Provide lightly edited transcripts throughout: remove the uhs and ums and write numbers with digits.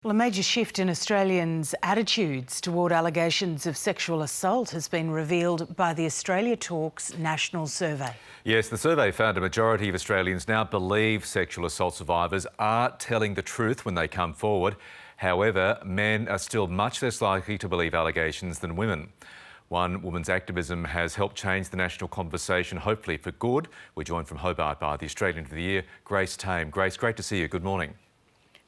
Well, a major shift in Australians' attitudes toward allegations of sexual assault has been revealed by the Australia Talks national survey. Yes, the survey found a majority of Australians now believe sexual assault survivors are telling the truth when they come forward. However, men are still much less likely to believe allegations than women. One woman's activism has helped change the national conversation, hopefully for good. We're joined from Hobart by the Australian of the Year, Grace Tame. Grace, great to see you. Good morning.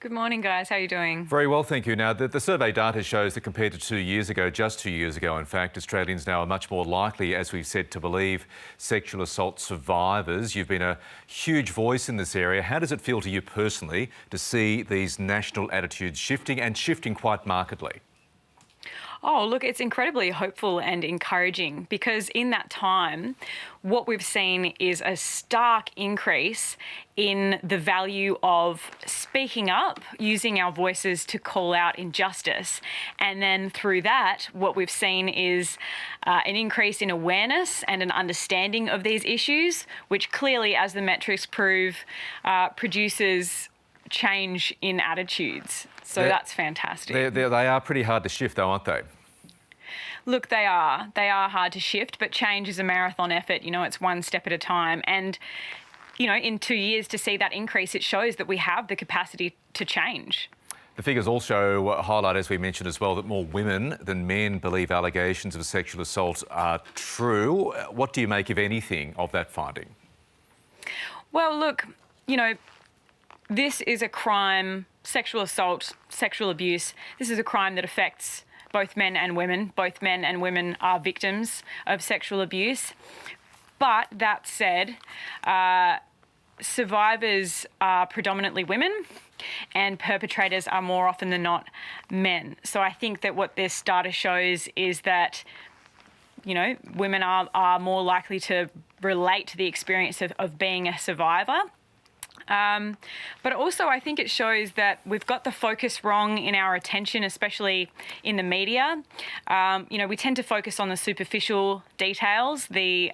Good morning, guys. How are you doing? Very well, thank you. Now, the survey data shows that compared to 2 years ago, just 2 years ago, in fact, Australians now are much more likely, as we've said, to believe sexual assault survivors. You've been a huge voice in this area. How does it feel to you personally to see these national attitudes shifting and shifting quite markedly? Oh, look, it's incredibly hopeful and encouraging because in that time, what we've seen is a stark increase in the value of speaking up, using our voices to call out injustice. And then through that, what we've seen is an increase in awareness and an understanding of these issues, which clearly, as the metrics prove, produces change in attitudes. So that's fantastic. They are pretty hard to shift though, aren't they? Look, they are. They are hard to shift, but change is a marathon effort. You know, it's one step at a time. And, you know, in 2 years to see that increase, it shows that we have the capacity to change. The figures also highlight, as we mentioned as well, that more women than men believe allegations of sexual assault are true. What do you make, if anything, of that finding? Well, look, you know, this is a crime, sexual assault, sexual abuse. This is a crime that affects both men and women. Both men and women are victims of sexual abuse. But that said, survivors are predominantly women and perpetrators are more often than not men. So I think that what this data shows is that, you know, women are more likely to relate to the experience of being a survivor. But also I think it shows that we've got the focus wrong in our attention, especially in the media. You know, we tend to focus on the superficial details, the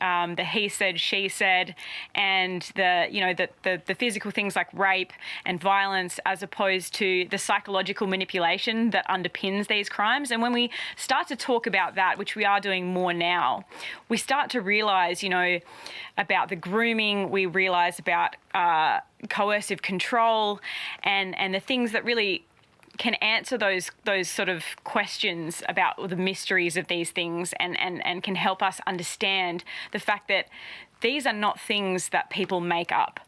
he said, she said, and the physical things like rape and violence, as opposed to the psychological manipulation that underpins these crimes. And when we start to talk about that, which we are doing more now, we start to realise, you know, about the grooming, we realise about coercive control and the things that really can answer those sort of questions about the mysteries of these things and can help us understand the fact that these are not things that people make up.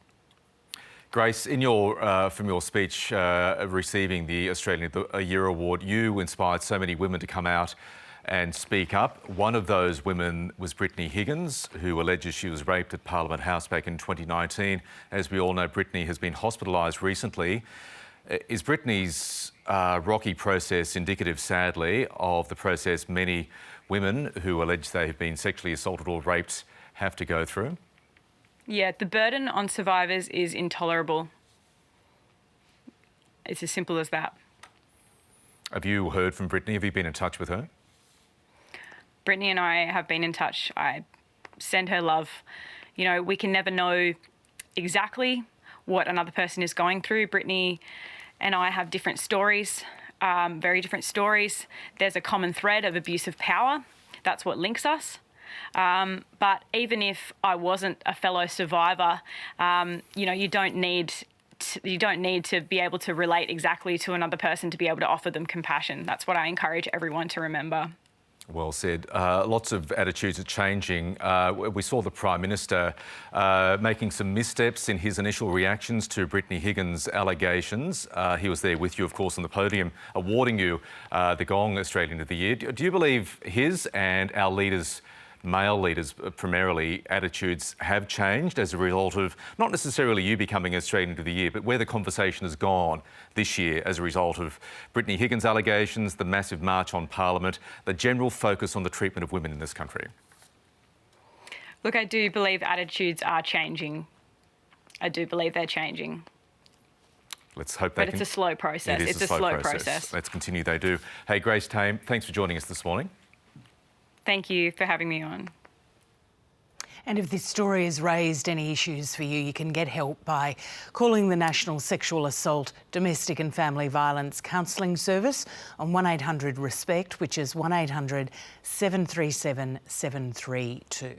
Grace, in from your speech receiving the Australian of the Year award, you inspired so many women to come out and speak up. One of those women was Brittany Higgins, who alleges she was raped at Parliament House back in 2019. As we all know, Brittany has been hospitalised recently. Is Brittany's rocky process indicative, sadly, of the process many women who allege they have been sexually assaulted or raped have to go through? Yeah, the burden on survivors is intolerable. It's as simple as that. Have you heard from Brittany? Have you been in touch with her? Brittany and I have been in touch. I send her love. You know, we can never know exactly what another person is going through. Brittany and I have different stories, very different stories. There's a common thread of abuse of power. That's what links us. But even if I wasn't a fellow survivor, you know, you don't need to be able to relate exactly to another person to be able to offer them compassion. That's what I encourage everyone to remember. Well said. Lots of attitudes are changing. We saw the Prime Minister making some missteps in his initial reactions to Brittany Higgins' allegations. He was there with you, of course, on the podium, awarding you the Gong Australian of the Year. Do you believe his and our leaders, male leaders primarily, attitudes have changed as a result of not necessarily you becoming Australian of the Year, but where the conversation has gone this year as a result of Brittany Higgins' allegations, the massive march on Parliament, the general focus on the treatment of women in this country? Look, I do believe attitudes are changing. I do believe they're changing. Let's hope But it's a slow process. It's a slow process. Let's continue they do. Hey, Grace Tame, thanks for joining us this morning. Thank you for having me on. And if this story has raised any issues for you, you can get help by calling the National Sexual Assault, Domestic and Family Violence Counselling Service on 1800 RESPECT, which is 1800 737 732.